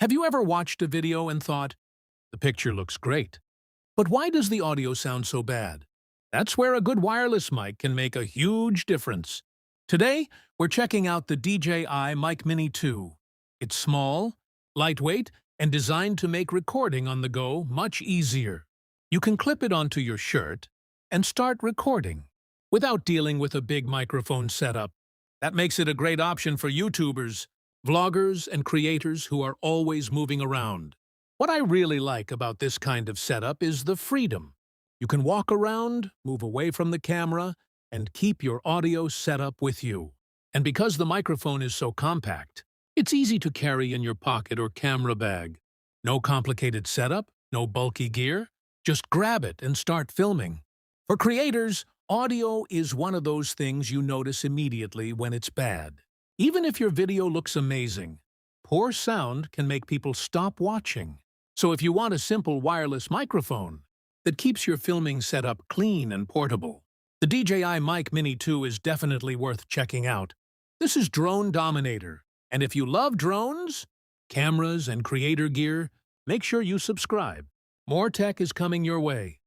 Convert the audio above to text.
Have you ever watched a video and thought, the picture looks great, but why does the audio sound so bad? That's where a good wireless mic can make a huge difference. Today, we're checking out the DJI Mic Mini 2. It's small, lightweight, and designed to make recording on the go much easier. You can clip it onto your shirt and start recording without dealing with a big microphone setup. That makes it a great option for YouTubers, vloggers, and creators who are always moving around. What I really like about this kind of setup is the freedom. You can walk around, move away from the camera, and keep your audio set up with you. And because the microphone is so compact, it's easy to carry in your pocket or camera bag. No complicated setup, no bulky gear. Just grab it and start filming. For creators, audio is one of those things you notice immediately when it's bad. Even if your video looks amazing, poor sound can make people stop watching. So if you want a simple wireless microphone that keeps your filming setup clean and portable, the DJI Mic Mini 2 is definitely worth checking out. This is Drone Dominator, and if you love drones, cameras, and creator gear, make sure you subscribe. More tech is coming your way.